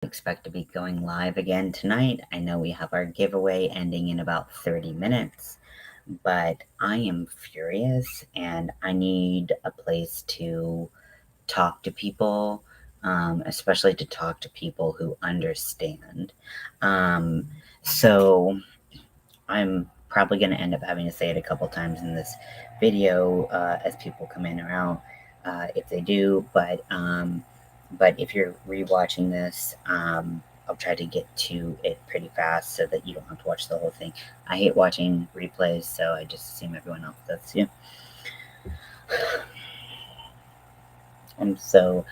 Expect to be going live again tonight. I know we have our giveaway ending in about 30 minutes, but I am furious and I need a place to talk to people, especially to talk to people who understand. So I'm probably going to end up having to say it a couple times in this video as people come in or out, if they do. But if you're rewatching this, I'll try to get to it pretty fast so that you don't have to watch the whole thing. I hate watching replays, so I just assume everyone else does too. I'm so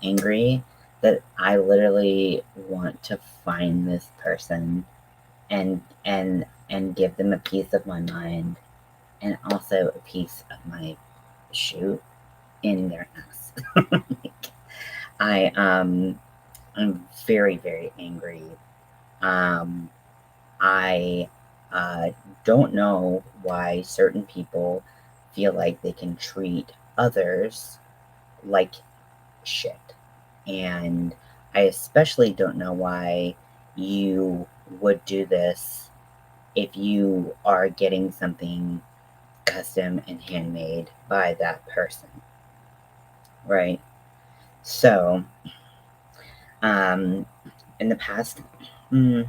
angry that I literally want to find this person and give them a piece of my mind and also a piece of my shoe in their ass. I'm very, very angry. I don't know why certain people feel like they can treat others like shit. And I especially don't know why you would do this if you are getting something custom and handmade by that person, right? So, in the past month,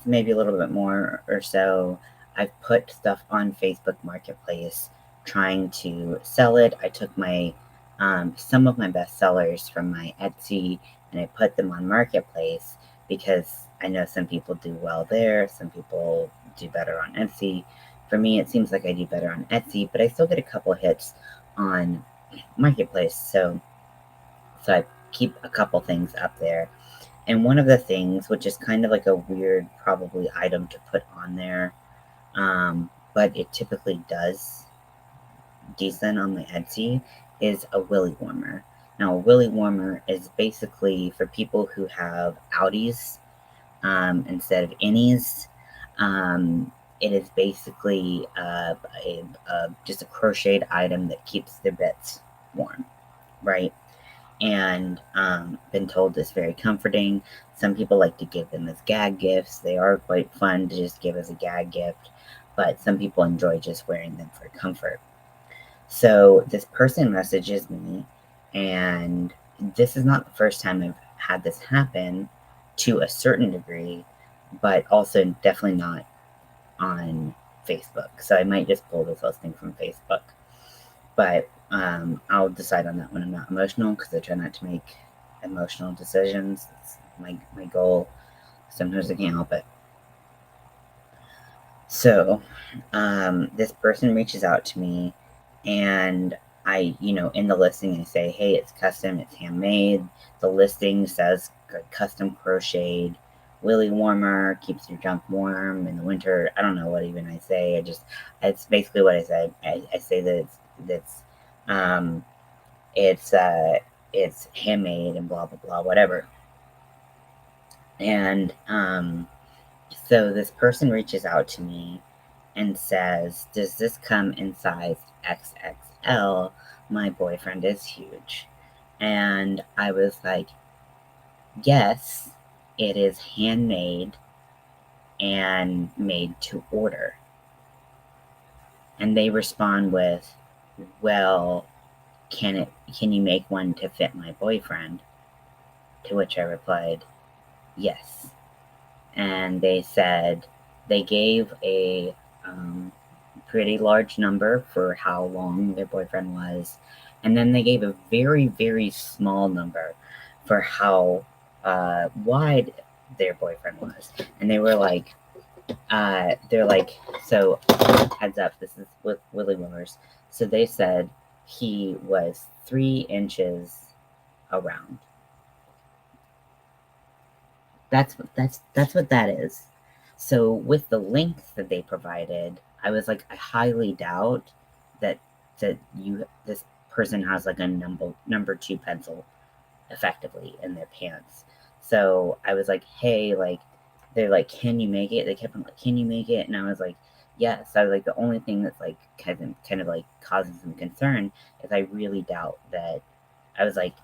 maybe a little bit more or so, I've put stuff on Facebook Marketplace trying to sell it. I took my some of my best sellers from my Etsy and I put them on Marketplace because I know some people do well there, some people do better on Etsy. For me, it seems like I do better on Etsy, but I still get a couple hits on Marketplace, so I keep a couple things up there. And one of the things, which is kind of like a weird, probably item to put on there, but it typically does decent on my Etsy, is a willy warmer. Now, a willy warmer is basically for people who have outies instead of innies. It is basically just a crocheted item that keeps their bits warm, right? And been told it's very comforting. Some people like to give them as gag gifts. They are quite fun to just give as a gag gift, but some people enjoy just wearing them for comfort. So this person messages me, and this is not the first time I've had this happen to a certain degree, but also definitely not on Facebook. So I might just pull this listing from Facebook. But I'll decide on that when I'm not emotional, because I try not to make emotional decisions. It's my goal. Sometimes I can't help it. So this person reaches out to me, and I, in the listing, I say, hey, it's custom, it's handmade. The listing says custom crocheted willy warmer, keeps your junk warm in the winter. I don't know what even I say. It's basically what I say. I say that um, it's handmade and blah blah blah, whatever. And so this person reaches out to me and says, does this come in size XXL? My boyfriend is huge. And I was like, yes, it is handmade and made to order. And they respond with, well, can you make one to fit my boyfriend? To which I replied, yes. And they said they gave a pretty large number for how long their boyfriend was, and then they gave a very, very small number for how wide their boyfriend was. And they were like, they're like, so heads up, this is with Willy Wimmers. So they said he was 3 inches around. That's what that is. So with the length that they provided, I was like, I highly doubt that this person has like a number 2 pencil effectively in their pants. So I was like, hey, like, they're like, can you make it? They kept on like, can you make it? And I was like, yes. I was like, the only thing that's like kind of like causing some concern is I really doubt that. I was like,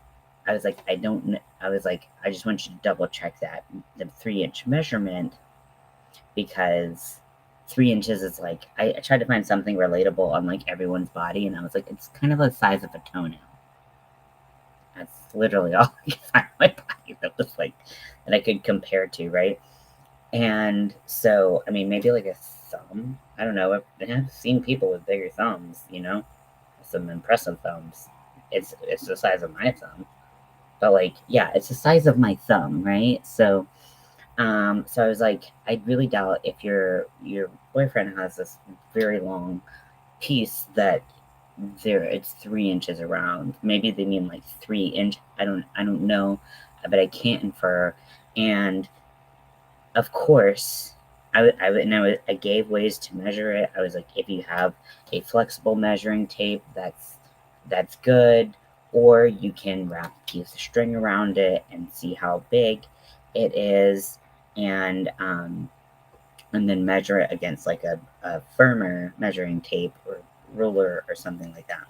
I was like, I don't kn-" I was like, I just want you to double check that the 3-inch measurement, because 3 inches is like, I tried to find something relatable on like everyone's body, and I was like, it's kind of the size of a toenail. That's literally all I could find on my body that was like, that I could compare to, right? And so, I mean, maybe like a thumb. I don't know. I've seen people with bigger thumbs, you know, some impressive thumbs. It's the size of my thumb, but like, yeah, it's the size of my thumb, right? So, so I was like, I really doubt if your boyfriend has this very long piece that it's 3 inches around. Maybe they mean like 3 inch. I don't know, but I can't infer. And of course, I gave ways to measure it. I was like, if you have a flexible measuring tape, that's good, or you can wrap a piece of string around it and see how big it is, and and then measure it against like a firmer measuring tape or ruler or something like that.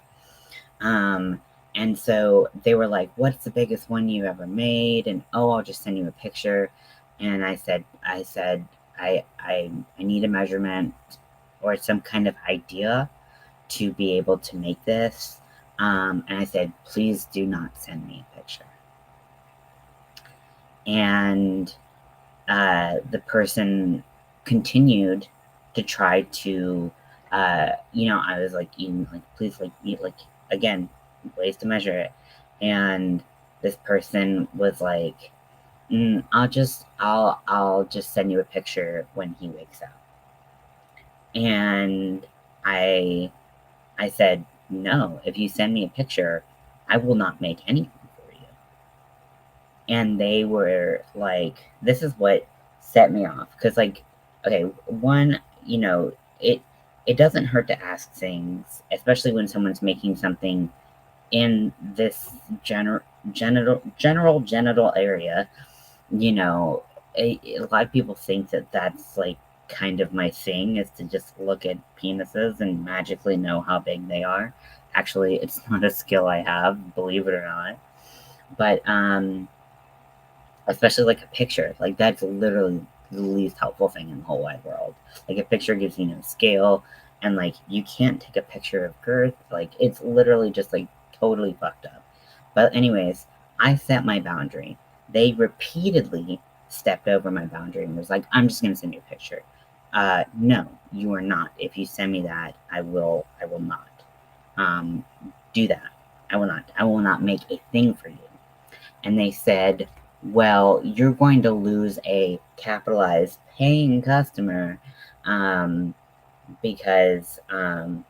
Um, and so they were like, "What's the biggest one you ever made?" And, "Oh, I'll just send you a picture." And I need a measurement or some kind of idea to be able to make this. And I said, "Please do not send me a picture." And the person continued to try to, I was like, "Ian, like, please, like, eat, like, again, ways to measure it." And this person was like, I'll just send you a picture when he wakes up." And I, I said, "No, if you send me a picture, I will not make anything for you." And they were like, this is what set me off, because like, okay, one, it doesn't hurt to ask things, especially when someone's making something in this general genital area. you know a lot of people think that that's like kind of my thing, is to just look at penises and magically know how big they are. Actually, it's not a skill I have, believe it or not. But especially like a picture, like that's literally the least helpful thing in the whole wide world. Like a picture gives you no scale, and like you can't take a picture of girth. Like it's literally just like totally fucked up. But anyways, I set my boundary. They repeatedly stepped over my boundary and was like, "I'm just gonna send you a picture." No, you are not. If you send me that, I will not um, do that. I will not make a thing for you. And they said, "Well, you're going to lose a capitalized paying customer, um, because, and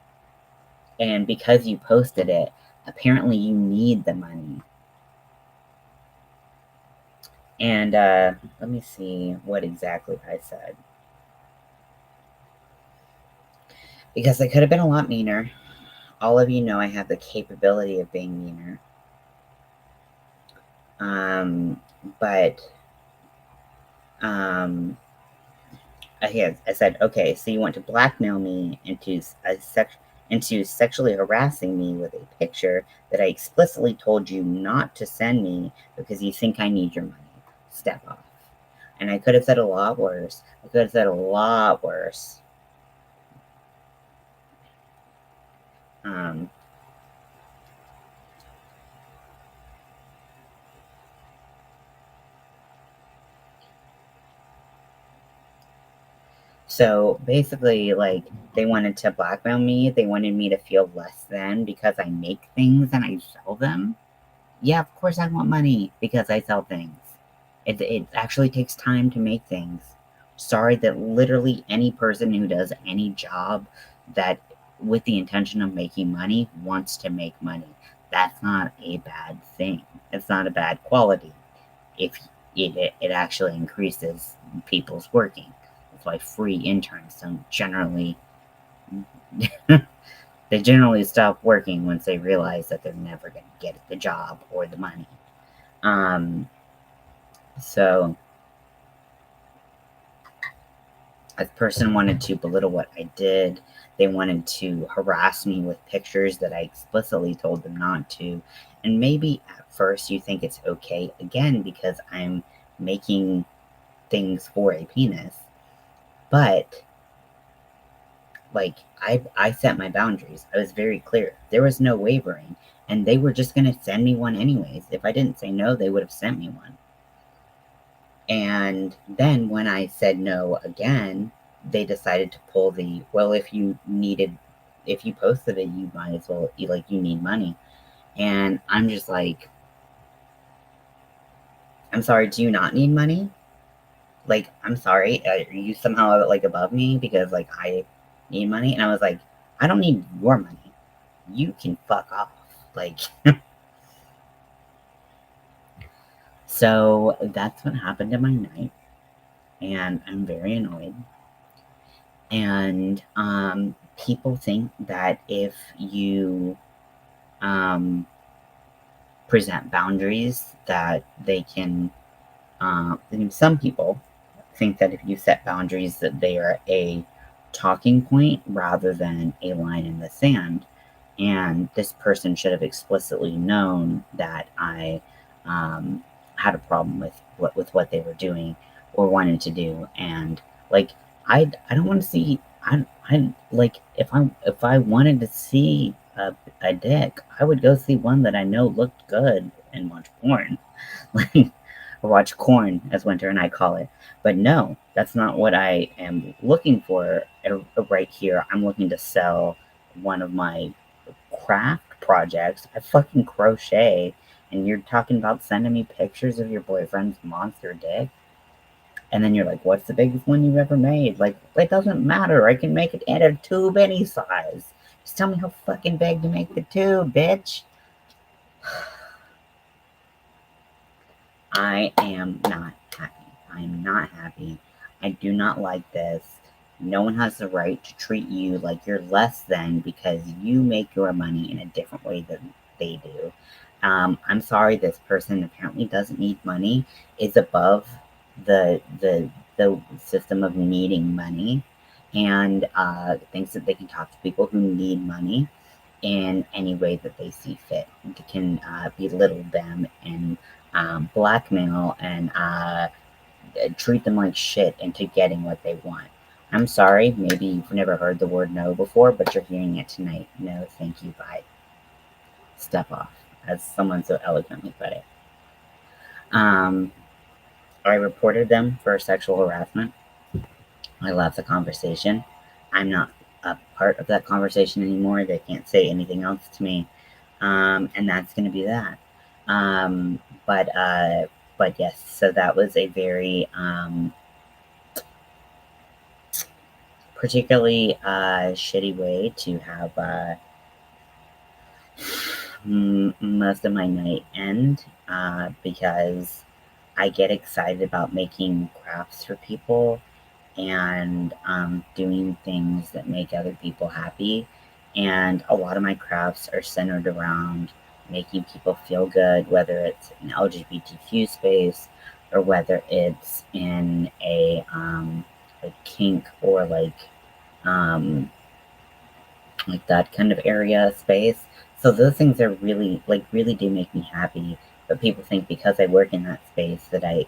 because you posted it, apparently you need the money." And let me see what exactly I said, because I could have been a lot meaner. All of you know I have the capability of being meaner. Um, but um, I said, "Okay, so you want to blackmail me into sexually harassing me with a picture that I explicitly told you not to send me because you think I need your money. Step off." And I could have said a lot worse. I could have said a lot worse. Um, so basically, like, they wanted to blackmail me. They wanted me to feel less than because I make things and I sell them. Yeah, of course I want money because I sell things. It actually takes time to make things. Sorry that literally any person who does any job that with the intention of making money wants to make money. That's not a bad thing. It's not a bad quality if it actually increases people's working. That's why free interns don't generally they generally stop working once they realize that they're never going to get the job or the money. Um, so this person wanted to belittle what I did. They wanted to harass me with pictures that I explicitly told them not to. And maybe at first you think it's okay, again, because I'm making things for a penis. But, like, I set my boundaries. I was very clear. There was no wavering. And they were just going to send me one anyways. If I didn't say no, they would have sent me one. And then when I said no again, they decided to pull the, well, if you posted it, you might as well, you need money. And I'm just like, I'm sorry, do you not need money? Like, I'm sorry, are you somehow, like, above me because, like, I need money? And I was like, I don't need your money. You can fuck off. Like, so that's what happened in my night. And I'm very annoyed. And people think that if you present boundaries, that they can. Some people think that if you set boundaries, that they are a talking point rather than a line in the sand. And this person should have explicitly known that I had a problem with what they were doing or wanted to do. And, like, I don't want to see. I like, if I wanted to see a dick, I would go see one that I know looked good and watch porn. Like, watch corn, as Winter and I call it. But no, that's not what I am looking for right here. I'm looking to sell one of my craft projects. I fucking crochet, and you're talking about sending me pictures of your boyfriend's monster dick? And then you're like, what's the biggest one you've ever made? Like, it doesn't matter. I can make it in a tube any size. Just tell me how fucking big to make the tube, bitch. I am not happy. I am not happy. I do not like this. No one has the right to treat you like you're less than because you make your money in a different way than they do. I'm sorry, this person apparently doesn't need money, is above the system of needing money, and thinks that they can talk to people who need money in any way that they see fit. They can belittle them and blackmail and treat them like shit into getting what they want. I'm sorry, maybe you've never heard the word no before, but you're hearing it tonight. No, thank you, bye. Step off, as someone so eloquently put it. I reported them for sexual harassment. I left the conversation. I'm not a part of that conversation anymore. They can't say anything else to me. And that's going to be that. Um, but, uh, but yes, so that was a very, particularly, shitty way to have, most of my night end, because I get excited about making crafts for people and doing things that make other people happy. And a lot of my crafts are centered around making people feel good, whether it's an LGBTQ space or whether it's in a like kink or um, like that kind of area space. So those things are really, like, really do make me happy. But people think because I work in that space that I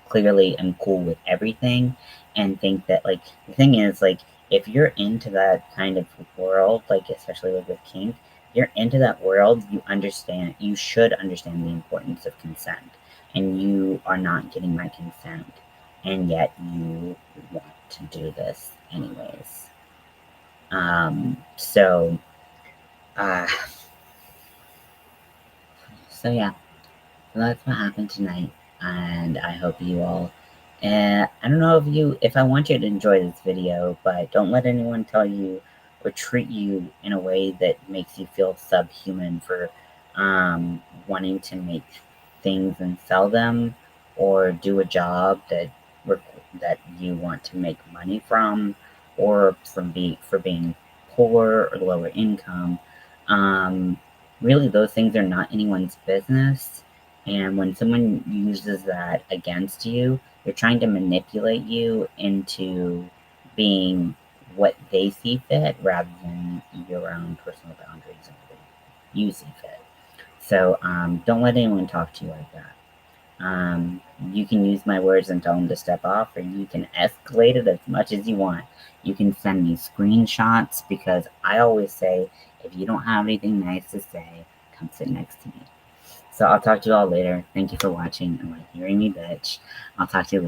clearly am cool with everything, and think that, like, the thing is, like, if you're into that kind of world, like, especially with kink, you're into that world, you should understand the importance of consent. And you are not getting my consent, and yet you want to do this anyways. So, uh, so yeah, so that's what happened tonight, and I hope you all. I don't know if I want you to enjoy this video, but don't let anyone tell you or treat you in a way that makes you feel subhuman for wanting to make things and sell them, or do a job that you want to make money from, or for being poor or lower income. Um, Really, those things are not anyone's business. And when someone uses that against you, they're trying to manipulate you into being what they see fit rather than your own personal boundaries and what you see fit. So don't let anyone talk to you like that. You can use my words and tell them to step off, or you can escalate it as much as you want. You can send me screenshots, because I always say, if you don't have anything nice to say, come sit next to me. So I'll talk to you all later. Thank you for watching and hearing me bitch. I'll talk to you later.